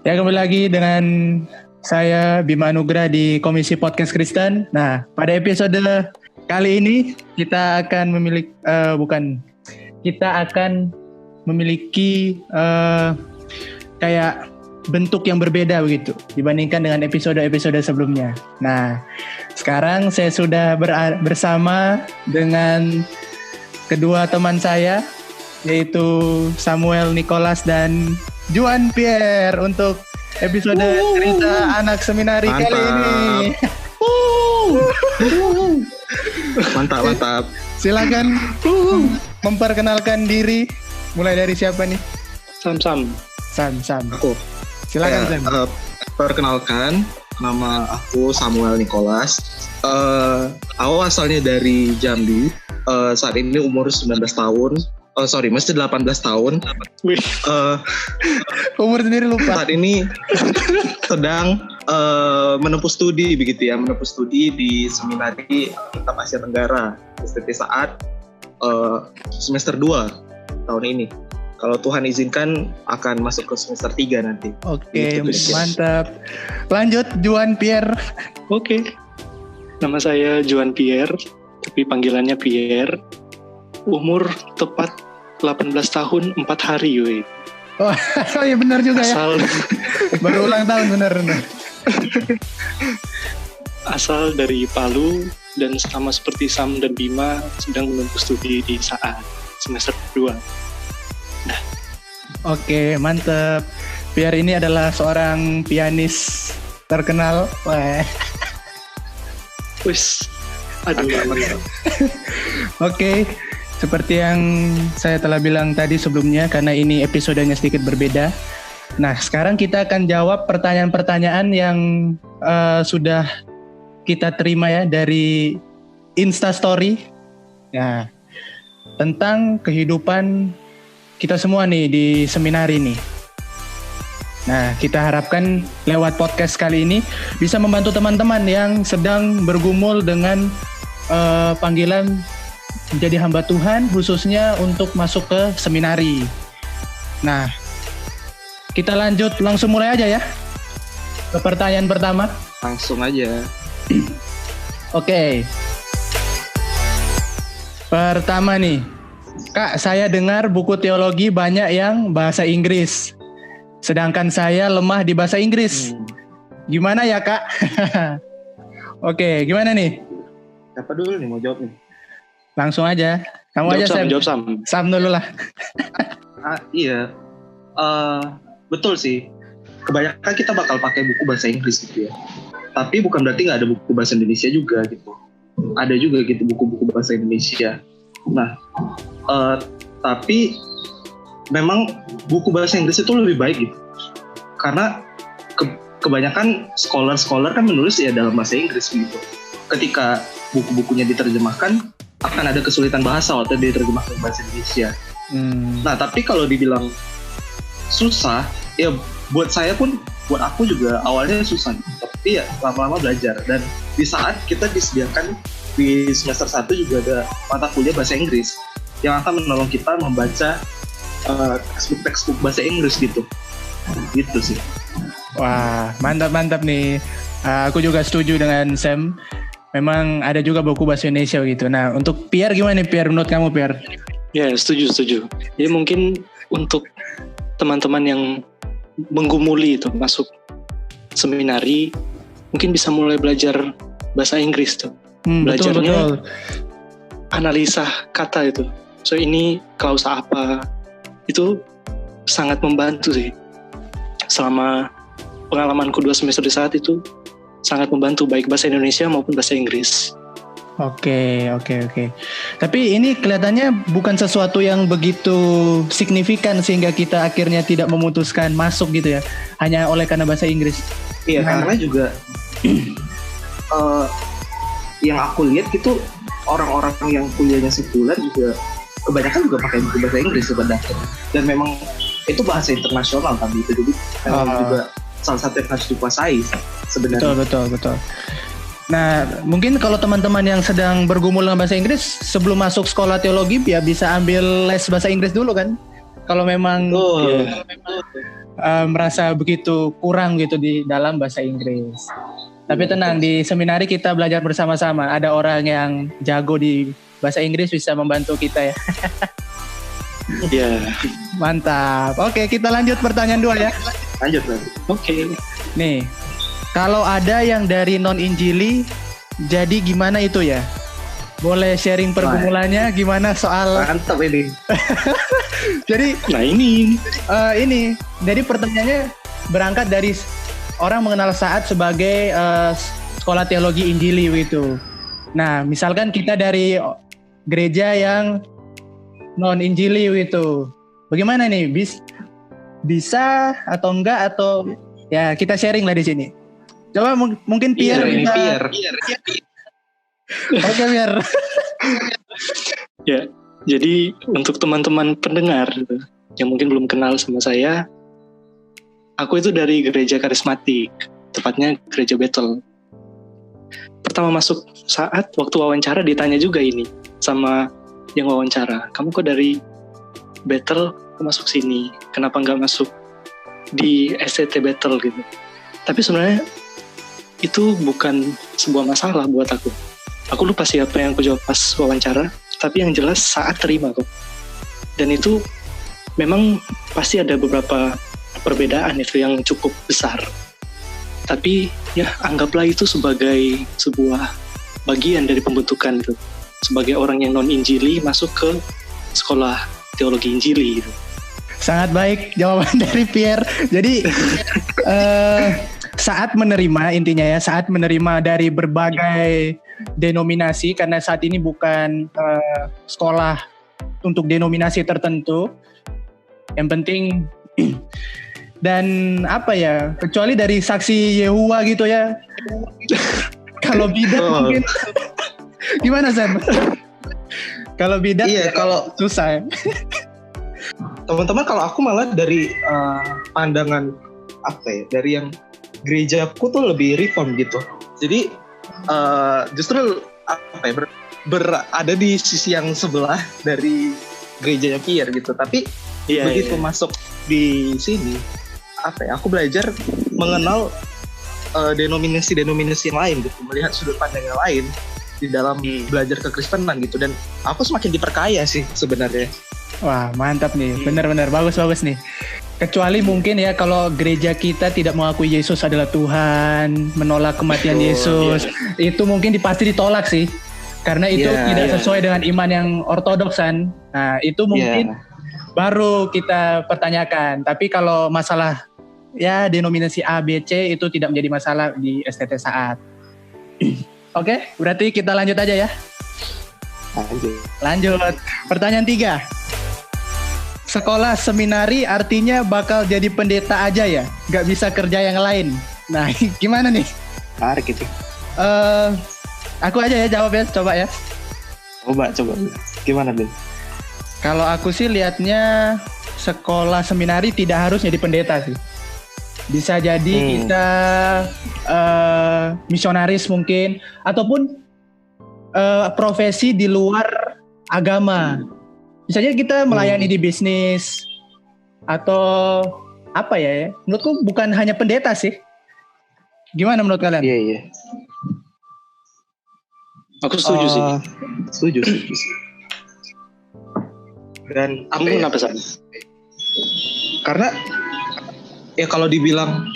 Ya, kembali lagi dengan saya Bima Anugrah di Komisi Podcast Kristen. Nah, pada episode kali ini kita akan memiliki kayak bentuk yang berbeda begitu dibandingkan dengan episode-episode sebelumnya. Nah, sekarang saya sudah bersama dengan kedua teman saya, yaitu Samuel Nicholas dan Juan Pierre untuk episode cerita anak seminari kali ini. Mantap. Silakan memperkenalkan diri. Mulai dari siapa nih? Sam. Aku. Silakan Sam. Perkenalkan, nama aku Samuel Nicholas. Aku asalnya dari Jambi. Saat ini umur 19 tahun. Masih 18 tahun. Umur sendiri lupa. Saat ini sedang menempuh studi di Seminari Kitab Asia Tenggara seperti saat semester 2 tahun ini. Kalau Tuhan izinkan akan masuk ke semester 3 nanti. Oke, mantap. Lanjut Juan Pierre. Oke. Nama saya Juan Pierre, tapi panggilannya Pierre. Umur tepat 18 tahun 4 hari, weh. Oh iya benar juga ya. Baru ulang tahun benar. Asal dari Palu dan sama seperti Sam dan Bima sedang menempuh studi di saat semester 2. Oke, mantep. Pierre ini adalah seorang pianis terkenal. Wah. Wis. Aduh. Oke. Seperti yang saya telah bilang tadi sebelumnya, karena ini episodenya sedikit berbeda. Nah, sekarang kita akan jawab pertanyaan-pertanyaan yang sudah kita terima ya dari Instastory. Ya, tentang kehidupan kita semua nih di seminari nih. Nah, kita harapkan lewat podcast kali ini bisa membantu teman-teman yang sedang bergumul dengan panggilan menjadi hamba Tuhan, khususnya untuk masuk ke seminari. Nah, kita langsung mulai aja ya ke pertanyaan pertama. Langsung aja. Oke. Pertama nih, Kak, saya dengar buku teologi banyak yang bahasa Inggris, sedangkan saya lemah di bahasa Inggris. Gimana ya, Kak? Oke, gimana nih? Siapa dulu nih mau jawab nih? Langsung aja. Kamu jawab Sam. Sam dulu lah. Iya. Betul sih. Kebanyakan kita bakal pakai buku bahasa Inggris gitu ya. Tapi bukan berarti nggak ada buku bahasa Indonesia juga gitu. Ada juga gitu buku-buku bahasa Indonesia. Nah, tapi memang buku bahasa Inggris itu lebih baik gitu. Karena kebanyakan scholar kan menulis ya dalam bahasa Inggris gitu. Ketika buku-bukunya diterjemahkan, akan ada kesulitan bahasa waktu diterjemahkan ke bahasa Indonesia. Nah, tapi kalau dibilang susah, ya buat aku juga awalnya susah. Tapi ya lama-lama belajar. Dan di saat kita disediakan di semester 1 juga ada mata kuliah bahasa Inggris yang akan menolong kita membaca textbook bahasa Inggris gitu. Gitu sih. Wah, mantap nih. Aku juga setuju dengan Sam. Memang ada juga buku bahasa Indonesia gitu. Nah, untuk Pierre gimana nih Pierre? Menurut kamu Pierre? Ya, setuju. Jadi mungkin untuk teman-teman yang menggumuli itu masuk seminari, mungkin bisa mulai belajar bahasa Inggris tuh. Belajarnya betul. Analisa kata itu. So ini klausa apa? Itu sangat membantu sih. Selama pengalamanku 2 semester di saat itu, sangat membantu baik bahasa Indonesia maupun bahasa Inggris. Oke. Tapi ini kelihatannya bukan sesuatu yang begitu signifikan sehingga kita akhirnya tidak memutuskan masuk gitu ya, hanya oleh karena bahasa Inggris. Iya, karena juga yang aku lihat gitu, orang-orang yang kuliahnya sekuler juga kebanyakan juga pakai buku bahasa Inggris sebenarnya. Dan memang itu bahasa internasional kan gitu, jadi juga salah satu yang harus dikuasai sebenarnya. Betul. Nah, mungkin kalau teman-teman yang sedang bergumul dengan bahasa Inggris, sebelum masuk sekolah teologi ya bisa ambil les bahasa Inggris dulu kan? Kalau memang merasa begitu kurang gitu di dalam bahasa Inggris. Tapi tenang, di seminari kita belajar bersama-sama. Ada orang yang jago di bahasa Inggris bisa membantu kita ya. Ya. Mantap. Oke, kita lanjut pertanyaan 2 ya. Lanjut. Oke. Nih, kalau ada yang dari non-Injili, jadi gimana itu ya? Boleh sharing pergumulannya gimana soal... Mantap ini. Jadi, Nah ini. Jadi pertanyaannya berangkat dari orang mengenal Saat sebagai sekolah teologi Injili gitu. Nah, misalkan kita dari gereja yang non-Injili gitu. Bagaimana nih? Bisa atau enggak atau ya kita sharing lah di sini. Coba mungkin Pierre bisa. Oke, Pierre. Ya, jadi untuk teman-teman pendengar yang mungkin belum kenal sama saya, aku itu dari gereja karismatik, tepatnya gereja Bethel. Pertama masuk Saat waktu wawancara ditanya juga ini sama yang wawancara, kamu kok dari Bethel masuk sini, kenapa nggak masuk di STT Bethel gitu. Tapi sebenarnya itu bukan sebuah masalah buat aku. Aku lupa sih apa yang aku jawab pas wawancara, tapi yang jelas Saat terima kok. Dan itu memang pasti ada beberapa perbedaan itu yang cukup besar. Tapi ya anggaplah itu sebagai sebuah bagian dari pembentukan itu. Sebagai orang yang non-Injili masuk ke sekolah teologi Injili gitu. Sangat baik jawaban dari Pierre. Jadi Saat menerima, intinya ya, Saat menerima dari berbagai denominasi karena saat ini bukan sekolah untuk denominasi tertentu. Yang penting dan apa ya, kecuali dari saksi Yehuwa gitu ya. Kalau bidat mungkin gimana Sam? Kalau bidat kalau susah ya. Teman-teman, kalau aku malah dari pandangan dari yang gerejaku tuh lebih reform gitu. Jadi justru berada di sisi yang sebelah dari gerejanya Pierre gitu. Tapi begitu masuk di sini, aku belajar mengenal denominasi-denominasi yang lain gitu, melihat sudut pandang yang lain di dalam belajar kekristenan gitu, dan aku semakin diperkaya sih sebenarnya. Wah, mantap nih, benar-benar bagus nih. Kecuali mungkin ya kalau gereja kita tidak mengakui Yesus adalah Tuhan, menolak kematian Yesus, itu mungkin pasti ditolak sih, karena itu tidak sesuai dengan iman yang ortodoksan. Nah, itu mungkin baru kita pertanyakan. Tapi kalau masalah ya denominasi A, B, C itu tidak menjadi masalah di STT Saat. Oke, berarti kita lanjut aja ya. Lanjut. Pertanyaan 3. Sekolah seminari artinya bakal jadi pendeta aja ya? Gak bisa kerja yang lain. Nah, gimana nih? Menarik itu. Aku aja ya jawab ya, coba ya. Coba. Gimana, Ben? Kalau aku sih lihatnya sekolah seminari tidak harus jadi pendeta sih. Bisa jadi kita misionaris mungkin, ataupun profesi di luar agama. Misalnya kita melayani di bisnis, atau apa ya? Menurutku bukan hanya pendeta sih. Gimana menurut kalian? Iya. Aku setuju sih. Setuju. Dan kenapa sih? Karena ya kalau dibilang,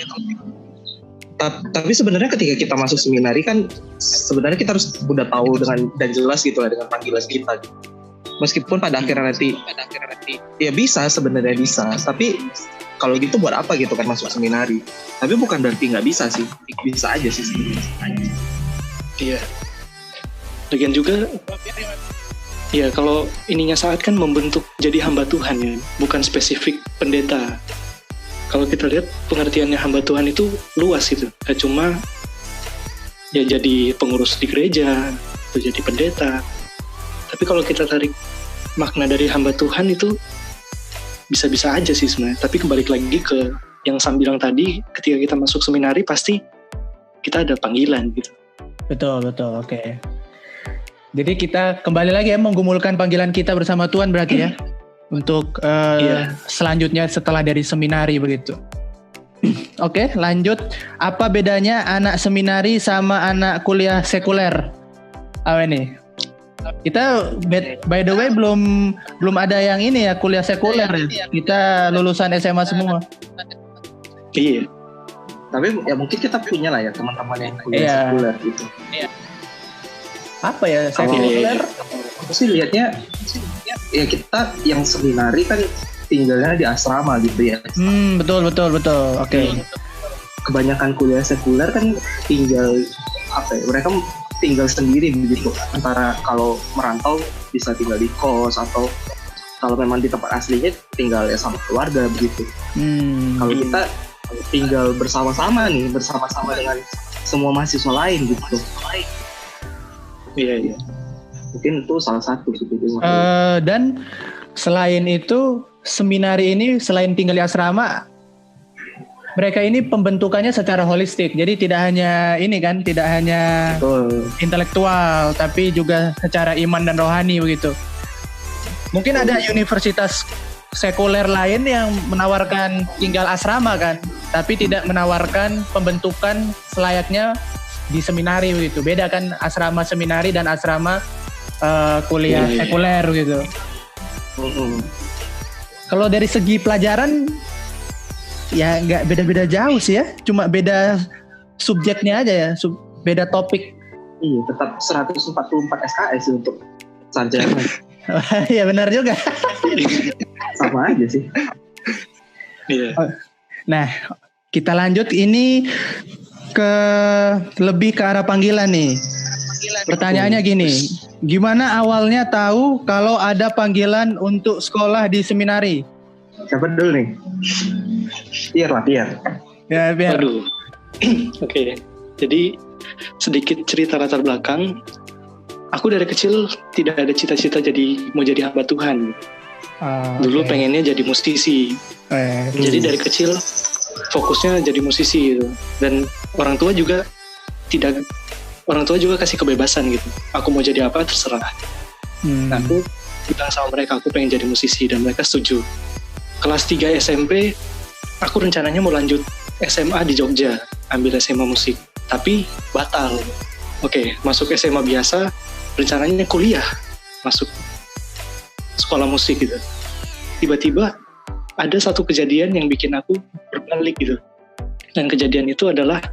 tapi sebenarnya ketika kita masuk seminari kan sebenarnya kita harus udah tahu dengan dan jelas gitu lah dengan panggilan kita gitu. Meskipun pada akhirnya nanti ya sebenarnya bisa, tapi kalau gitu buat apa gitu kan masuk seminari? Tapi bukan berarti nggak bisa sih, bisa aja sih sebenarnya. Iya. Lagian juga, ya kalau ininya Saat kan membentuk jadi hamba Tuhan ya, bukan spesifik pendeta. Kalau kita lihat pengertiannya hamba Tuhan itu luas gitu, gak cuma ya jadi pengurus di gereja atau jadi pendeta. Tapi kalau kita tarik makna dari hamba Tuhan itu bisa-bisa aja sih sebenarnya. Tapi kembali lagi ke yang Sam bilang tadi, ketika kita masuk seminari pasti kita ada panggilan gitu. Betul, oke. Jadi kita kembali lagi ya menggumulkan panggilan kita bersama Tuhan berarti ya. untuk Iya. selanjutnya setelah dari seminari begitu. Oke, lanjut. Apa bedanya anak seminari sama anak kuliah sekuler? Apa nih? Kita by the way belum ada yang ini ya, kuliah sekuler ya. Kita lulusan SMA semua. Iya. Tapi ya mungkin kita punya lah ya teman-teman yang kuliah Iya. sekuler gitu. Apa ya Kalau sekuler? aku sih lihatnya ya kita yang seminari kan tinggalnya di asrama gitu ya. Betul. Oke. Kebanyakan kuliah sekuler kan tinggal mereka tinggal sendiri begitu. Antara kalau merantau bisa tinggal di kos, atau kalau memang di tempat aslinya tinggal ya sama keluarga begitu. Kalau kita tinggal bersama-sama dengan semua mahasiswa lain gitu. Iya. Mungkin itu salah satu gitu. Dan selain itu seminari ini selain tinggal di asrama, mereka ini pembentukannya secara holistik. Jadi tidak hanya Betul. intelektual, tapi juga secara iman dan rohani begitu. Mungkin ada universitas sekuler lain yang menawarkan tinggal asrama kan, tapi tidak menawarkan pembentukan selayaknya di seminari begitu. Beda kan asrama seminari dan asrama kuliah sekuler gitu. Kalau dari segi pelajaran ya nggak beda-beda jauh sih ya, cuma beda subjeknya aja ya, beda topik. Iya, tetap 144 SKS untuk sarjana. Ya benar juga. Sama aja sih. Iya. Nah, kita lanjut ini lebih ke arah panggilan nih. Pertanyaannya gini, gimana awalnya tahu kalau ada panggilan untuk sekolah di seminari? Siapa dulu nih? Biar. Ya, biar. Aduh. Oke. Jadi sedikit cerita latar belakang. Aku dari kecil tidak ada cita-cita mau jadi hamba Tuhan. Dulu pengennya jadi musisi. Jadi dari kecil fokusnya jadi musisi gitu. Dan orang tua juga kasih kebebasan gitu. Aku mau jadi apa terserah. Nah, aku bilang sama mereka aku pengen jadi musisi dan mereka setuju. Kelas 3 SMP aku rencananya mau lanjut SMA di Jogja, ambil SMA musik, tapi batal. Oke, masuk SMA biasa, rencananya kuliah, masuk sekolah musik gitu. Tiba-tiba ada satu kejadian yang bikin aku berbalik gitu. Dan kejadian itu adalah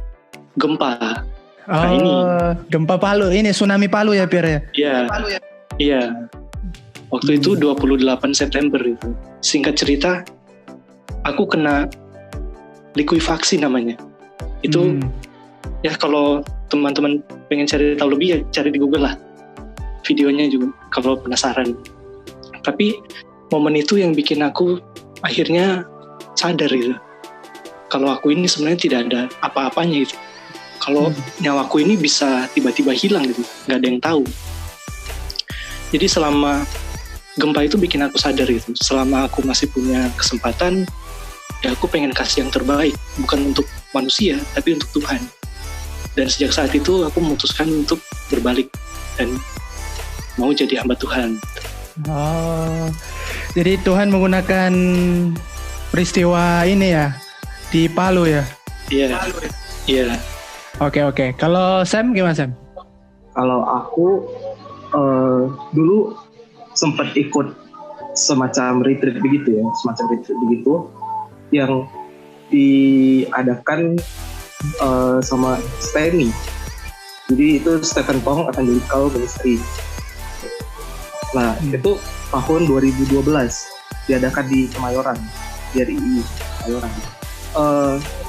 gempa. Nah, ini gempa Palu, ini tsunami Palu ya Pierre ya? Iya. Waktu itu 28 September itu. Singkat cerita, aku kena likuifaksi namanya. Itu ya kalau teman-teman pengen cari tahu lebih ya cari di Google lah. Videonya juga kalau penasaran. Tapi momen itu yang bikin aku akhirnya sadar gitu. Kalau aku ini sebenarnya tidak ada apa-apanya gitu. Kalau nyawaku ini bisa tiba-tiba hilang gitu, nggak ada yang tahu. Jadi selama gempa itu bikin aku sadar gitu, selama aku masih punya kesempatan, ya aku pengen kasih yang terbaik, bukan untuk manusia, tapi untuk Tuhan. Dan sejak saat itu aku memutuskan untuk berbalik dan mau jadi hamba Tuhan. Jadi Tuhan menggunakan peristiwa ini ya di Palu ya? Iya. Oke. Kalau Sam gimana Sam? Kalau aku dulu sempat ikut semacam retreat begitu yang diadakan sama STMI. Jadi itu Stephen Tong Evangelical Ministry. Nah, itu tahun 2012 diadakan di Kemayoran, di RII Kemayoran.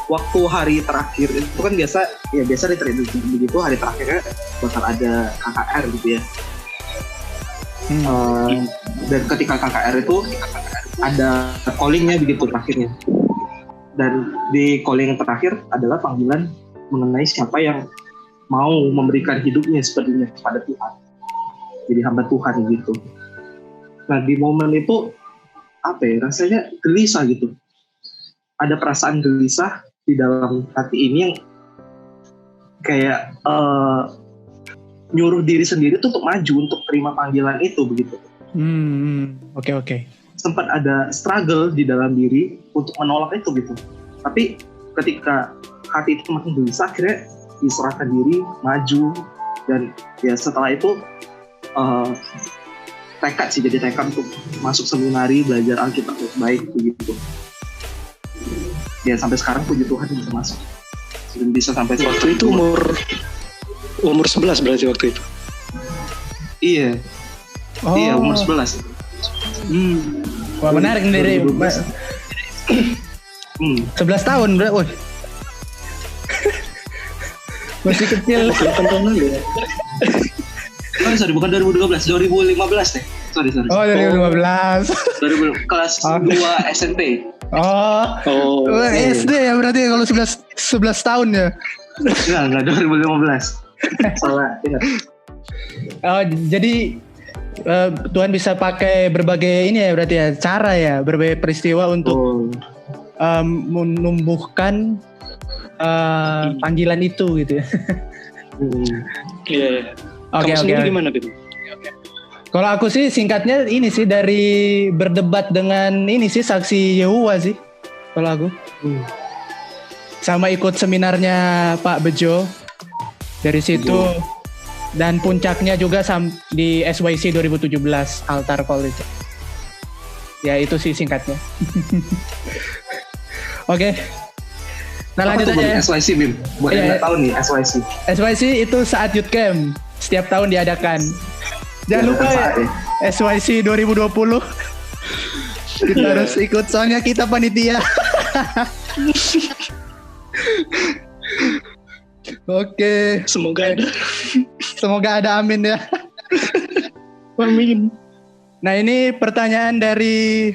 Waktu hari terakhir itu kan biasa retreat begitu, hari terakhirnya bakal ada KKR gitu ya. Dan ketika KKR itu ada callingnya begitu terakhirnya. Dan di calling terakhir adalah panggilan mengenai siapa yang mau memberikan hidupnya sepenuhnya kepada Tuhan. Jadi hamba Tuhan gitu. Nah di momen itu rasanya gelisah gitu. Ada perasaan gelisah di dalam hati ini yang kayak nyuruh diri sendiri tuh untuk maju, untuk terima panggilan itu begitu. Oke. sempat ada struggle di dalam diri untuk menolak itu gitu. Tapi ketika hati itu makin gelisah, akhirnya diserahkan diri, maju, dan ya setelah itu jadi tekad untuk masuk seminari, belajar Alkitab baik begitu. Ya sampai sekarang puji Tuhan bisa masuk. Dan bisa sampai waktu itu umur 11 berarti waktu itu. Iya. Iya, umur 11. Wah, menarik dari 11 tahun, bro. Wih. Masih kecil. Sorry, bukan 2012, 2015 deh. Sorry. Oh, 2015. 2000 kelas 2 SMP. Oh. SD ya berarti kalau 11 tahun ya. Enggak 2015. Salah, ingat. Oh, jadi Tuhan bisa pakai berbagai ini ya berarti ya, cara ya, berbagai peristiwa untuk menumbuhkan panggilan itu gitu ya. Iya. Oke. Gimana, Bim? Kalau aku sih singkatnya ini sih, dari berdebat dengan ini sih saksi Yehuwa sih. Kalau aku. Sama ikut seminarnya Pak Bejo. Dari situ dan puncaknya juga di SYC 2017 Altar Call itu. Ya itu sih singkatnya. Oke. Nah lanjut aja ya. SYC Bim. Buat yang nggak tahu nih SYC. SYC itu saat youth camp. Setiap tahun diadakan. Jangan lupa ya. SYC 2020. Kita harus ikut soalnya kita panitia. Oke. Semoga ada amin ya. Amin. Nah ini pertanyaan dari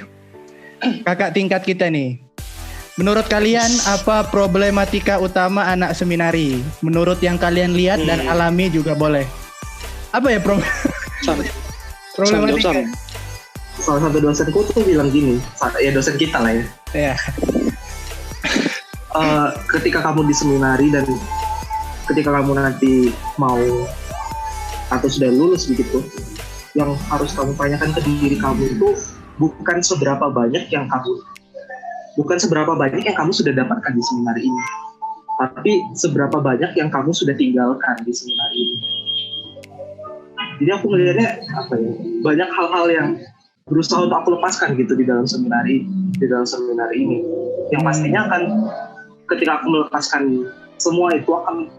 kakak tingkat kita nih. Menurut kalian apa problematika utama anak seminari? Menurut yang kalian lihat dan alami juga boleh. Apa ya problematika? Salah satu dosenku tuh bilang gini, ya dosen kita lah ya. Iya. Ketika kamu di seminari dan ketika kamu nanti mau atau sudah lulus begitu, yang harus kamu tanyakan ke diri kamu itu bukan seberapa banyak yang kamu sudah dapatkan di seminari ini, tapi seberapa banyak yang kamu sudah tinggalkan di seminari ini. Jadi aku melihatnya banyak hal-hal yang berusaha untuk aku lepaskan gitu di dalam seminari ini, yang pastinya akan ketika aku melepaskan semua itu akan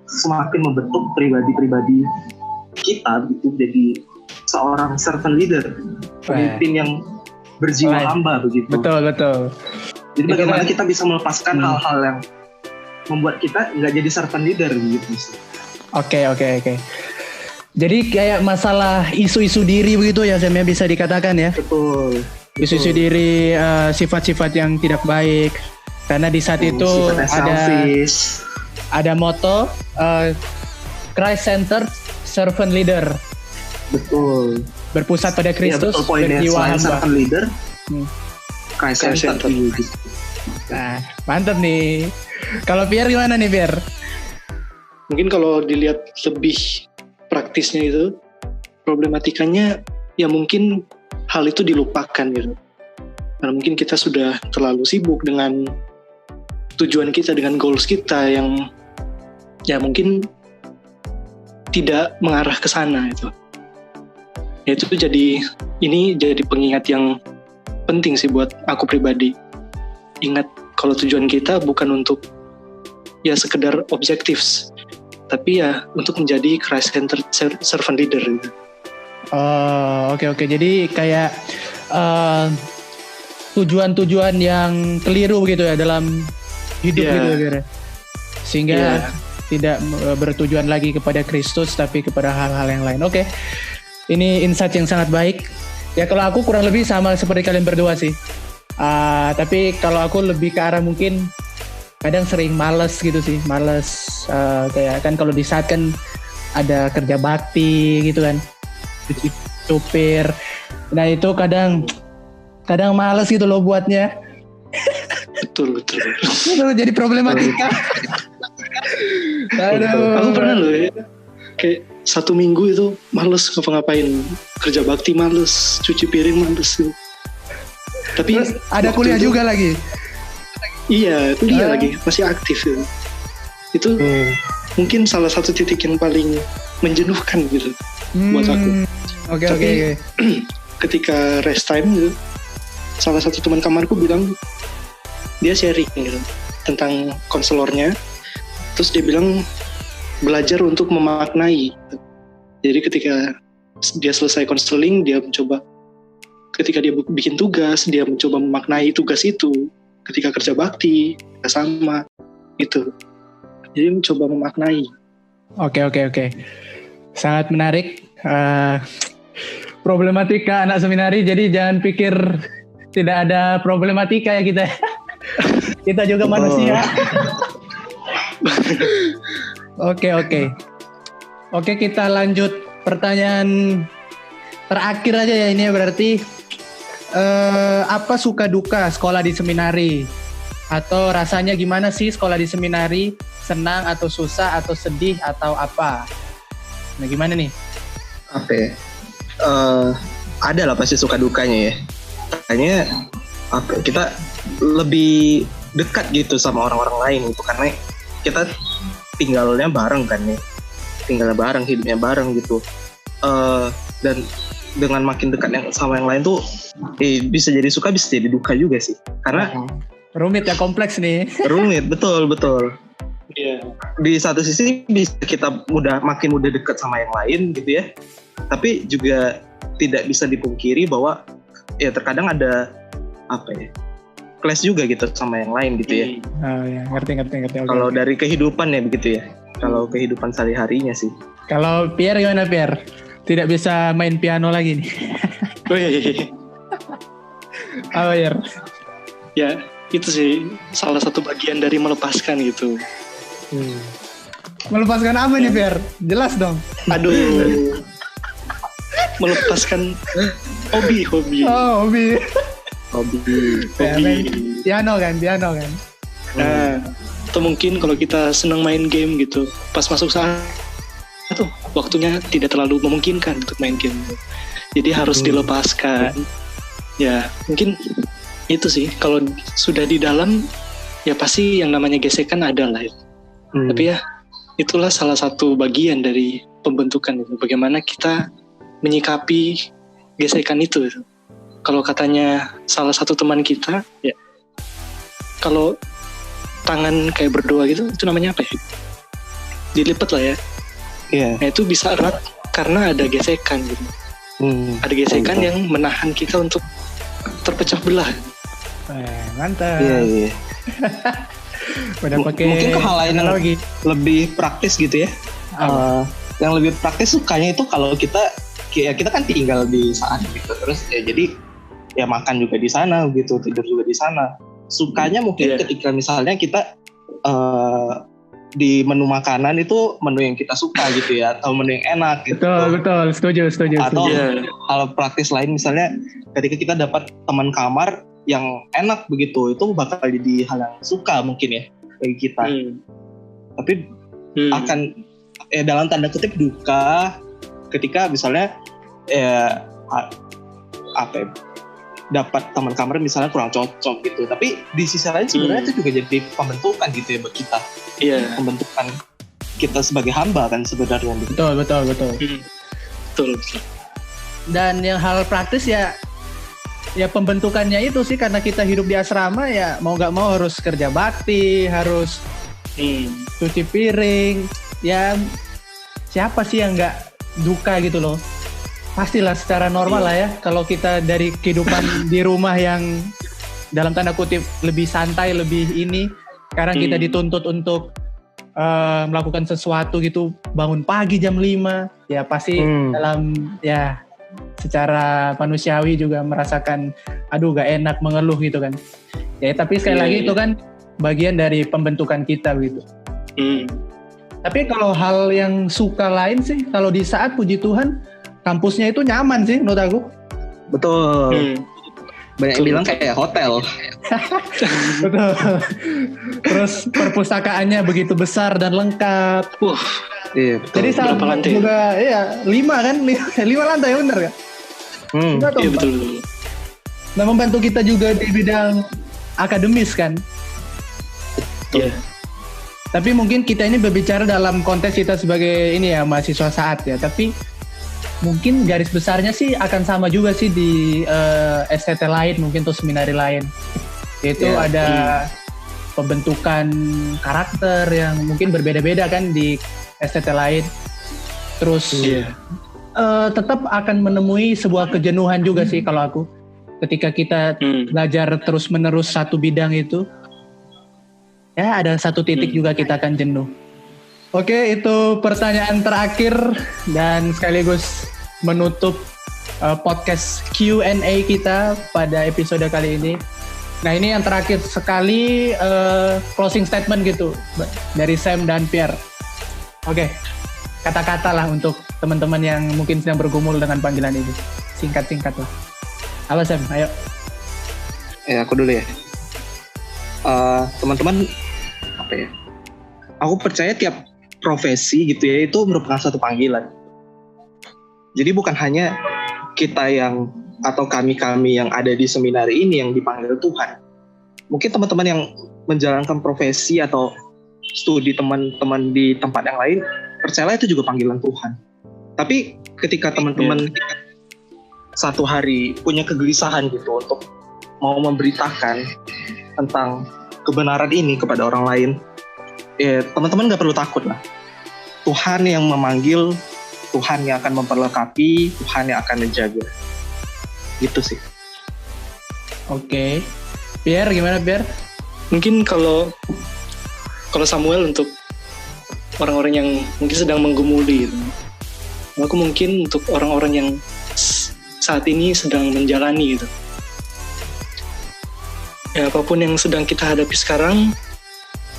semakin membentuk pribadi-pribadi kita gitu, jadi seorang servant leader, pemimpin yang berjiwa hamba begitu. Betul. Jadi bagaimana kita bisa melepaskan hal-hal yang membuat kita nggak jadi servant leader gitu. Oke. Jadi kayak masalah isu-isu diri begitu ya, Sam, ya, bisa dikatakan ya. Betul. Isu-isu diri, sifat-sifat yang tidak baik. Karena di saat itu ada moto Christ-centered servant leader. Betul. Berpusat pada Kristus, ya, berjiwa hamba. Servant leader, Christ-centered. Nah, mantap nih. Kalau Pierre gimana nih, Pierre? Mungkin kalau dilihat lebih praktisnya itu, problematikanya ya mungkin hal itu dilupakan gitu. Karena mungkin kita sudah terlalu sibuk dengan tujuan kita, dengan goals kita yang ya mungkin tidak mengarah ke sana itu. Ya itu jadi pengingat yang penting sih buat aku pribadi. Ingat kalau tujuan kita bukan untuk ya sekedar objektif, tapi ya untuk menjadi Christ-centered servant leader gitu. Oke. Jadi kayak tujuan-tujuan yang keliru gitu ya dalam hidup gitu ya. Sehingga tidak bertujuan lagi kepada Kristus tapi kepada hal-hal yang lain. Oke. Ini insight yang sangat baik. Ya kalau aku kurang lebih sama seperti kalian berdua sih. Tapi kalau aku lebih ke arah mungkin kadang sering males gitu sih. Kayak kan kalau di saat kan ada kerja bakti gitu kan. Supir. Nah itu kadang males gitu loh buatnya. Betul. Itu jadi problematika. Aduh. Aku pernah loh ya, kayak 1 minggu itu males ngapa-ngapain, kerja bakti males, cuci piring males gitu. Tapi Terus ada waktu kuliah itu- juga lagi. Iya, kuliah Ah. lagi, masih aktif ya. Itu mungkin salah satu titik yang paling menjenuhkan gitu buat aku. Oke. Tapi- Ketika rest time gitu, salah satu teman kamarku bilang dia sharing gitu tentang konselornya, terus dia bilang belajar untuk memaknai. Jadi ketika dia selesai konseling, dia mencoba, ketika dia bikin tugas, dia mencoba memaknai tugas itu. Ketika kerja bakti, sama gitu. Jadi mencoba memaknai. Oke. Sangat menarik. Problematika anak seminari, jadi jangan pikir tidak ada problematika ya kita. Kita juga manusia. Oke. Oke, kita lanjut pertanyaan terakhir aja ya ini berarti. Apa suka duka sekolah di seminari? Atau rasanya gimana sih sekolah di seminari? Senang atau susah atau sedih atau apa? Nah gimana nih? Apa ya? Ada lah pasti suka dukanya ya. Kayaknya kita lebih dekat gitu sama orang-orang lain gitu, karena kita tinggalnya bareng kan ya, tinggalnya bareng, hidupnya bareng gitu. Dan dengan makin dekat sama yang lain tuh bisa jadi suka, bisa jadi duka juga sih, karena Rumit ya, kompleks nih. rumit. betul Iya. Di satu sisi bisa kita makin mudah dekat sama yang lain gitu ya, tapi juga tidak bisa dipungkiri bahwa ya terkadang ada clash juga gitu sama yang lain gitu ya. Oh ya, ngerti. Oke. Kalau dari kehidupan ya begitu ya. Kalau kehidupan sehari-harinya sih. Kalau Pierre gimana Pierre? Tidak bisa main piano lagi nih. Oh iya. Apa Pierre? Ya, itu sih salah satu bagian dari melepaskan gitu. Melepaskan apa nih Pierre? Jelas dong. Aduh. Melepaskan hobi. Oh, hobi. Ya, main Hobi. piano kan. Nah, atau mungkin kalau kita senang main game gitu, pas masuk saat tuh waktunya tidak terlalu memungkinkan untuk main game. Jadi harus dilepaskan. Ya, mungkin itu sih. Kalau sudah di dalam, ya pasti yang namanya gesekan ada lah. Tapi ya, itulah salah satu bagian dari pembentukan itu. Bagaimana kita menyikapi gesekan itu. Kalau katanya salah satu teman kita, ya kalau tangan kayak berdoa gitu, itu namanya apa ya? Dilipat lah ya. Iya. Nah itu bisa erat karena ada gesekan gitu. Ada gesekan yang menahan kita untuk terpecah belah. Mantap. Iya. Udah pakai Mungkin ke hal lain yang analogi. lebih praktis gitu ya. Yang lebih praktis sukanya itu kalau kita kan tinggal di sana gitu, terus ya jadi ya makan juga di sana gitu, tidur juga di sana. Sukanya mungkin ketika misalnya kita di menu makanan itu menu yang kita suka gitu ya, atau menu yang enak gitu. Betul. Setuju. Atau hal praktis lain misalnya ketika kita dapat teman kamar yang enak begitu, itu bakal jadi hal yang suka mungkin ya bagi kita. Tapi akan dalam tanda kutip duka ketika misalnya dapat teman kamar misalnya kurang cocok gitu. Tapi di sisi lain sebenarnya itu juga jadi pembentukan gitu ya buat kita. Iya. Pembentukan kita sebagai hamba kan sebenarnya. Betul. Betul. Dan yang hal praktis ya pembentukannya itu sih, karena kita hidup di asrama ya mau nggak mau harus kerja bakti, harus cuci piring. Ya siapa sih yang nggak duka gitu loh? Pastilah secara normal lah ya. Kalau kita dari kehidupan di rumah yang dalam tanda kutip lebih santai, lebih ini, sekarang kita dituntut untuk melakukan sesuatu gitu, bangun pagi jam 5, ya pasti dalam ya secara manusiawi juga merasakan aduh gak enak, mengeluh gitu kan. Ya tapi sekali lagi itu kan bagian dari pembentukan kita gitu. Tapi kalau hal yang suka lain sih, kalau di saat puji Tuhan kampusnya itu nyaman sih menurut aku. Betul. Banyak yang bilang kayak hotel. Betul. Terus perpustakaannya begitu besar dan lengkap. Iya, betul. Jadi saat juga 5 kan, 5 lantai bener kan? Iya betul. Nah, membantu kita juga di bidang akademis kan. Iya. Tapi mungkin kita ini berbicara dalam konteks kita sebagai ini ya mahasiswa saat ya. Tapi mungkin garis besarnya sih akan sama juga sih di STT lain mungkin atau seminari lain. Yaitu ada pembentukan karakter yang mungkin berbeda-beda kan di STT lain. Terus tetap akan menemui sebuah kejenuhan juga sih kalau aku. Ketika kita belajar terus-menerus satu bidang itu, ya ada satu titik juga kita akan jenuh. Oke, itu pertanyaan terakhir dan sekaligus menutup podcast Q&A kita pada episode kali ini. Nah, ini yang terakhir sekali closing statement gitu dari Sam dan Pierre. Oke, kata-kata lah untuk teman-teman yang mungkin sedang bergumul dengan panggilan ini. Singkat-singkat lah. Apa Sam? Ayo. Ya, aku dulu ya. Teman-teman, apa ya? Aku percaya tiap profesi gitu ya itu merupakan suatu panggilan. Jadi bukan hanya kita yang atau kami-kami yang ada di seminari ini yang dipanggil Tuhan. Mungkin teman-teman yang menjalankan profesi atau studi teman-teman di tempat yang lain, percayalah itu juga panggilan Tuhan. Tapi ketika teman-teman satu hari punya kegelisahan gitu untuk mau memberitakan tentang kebenaran ini kepada orang lain, ya teman-teman gak perlu takut lah. Tuhan yang memanggil, Tuhan yang akan memperlengkapi, Tuhan yang akan menjaga. Gitu sih. Oke. Pierre, gimana Pierre? Mungkin kalau Samuel untuk orang-orang yang mungkin sedang menggumuli gitu. Aku mungkin untuk orang-orang yang saat ini sedang menjalani gitu. Ya, apapun yang sedang kita hadapi sekarang,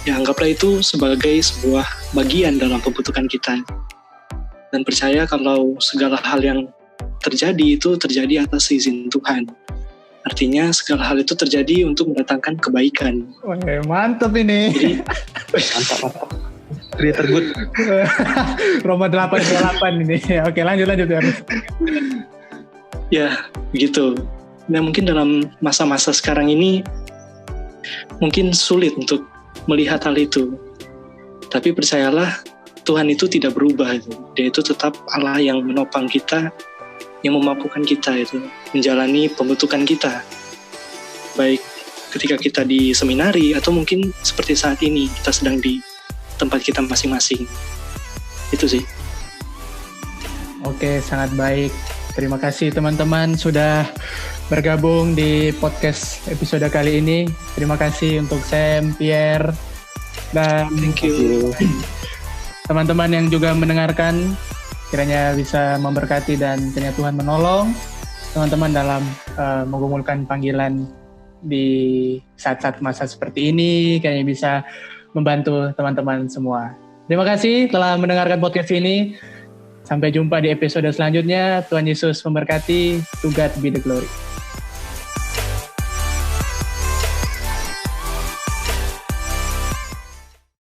ya anggaplah itu sebagai sebuah bagian dalam pembentukan kita. Dan percaya kalau segala hal yang terjadi itu terjadi atas izin Tuhan. Artinya segala hal itu terjadi untuk mendatangkan kebaikan. Wah, mantap ini. Jadi, Mantap. Creator good. Roma 828 ini. Oke, lanjut ya. Ya, begitu. Nah, mungkin dalam masa-masa sekarang ini mungkin sulit untuk melihat hal itu. Tapi percayalah, Tuhan itu tidak berubah. Dia itu tetap Allah yang menopang kita, yang memampukan kita itu menjalani pembentukan kita. Baik ketika kita di seminari atau mungkin seperti saat ini kita sedang di tempat kita masing-masing. Itu sih. Oke, sangat baik. Terima kasih teman-teman sudah bergabung di podcast episode kali ini. Terima kasih untuk Sam, Pierre, dan Thank you. teman-teman yang juga mendengarkan. Kiranya bisa memberkati dan kiranya Tuhan menolong teman-teman dalam menggumulkan panggilan di saat-saat masa seperti ini. Kiranya bisa membantu teman-teman semua. Terima kasih telah mendengarkan podcast ini. Sampai jumpa di episode selanjutnya. Tuhan Yesus memberkati. To God be the glory.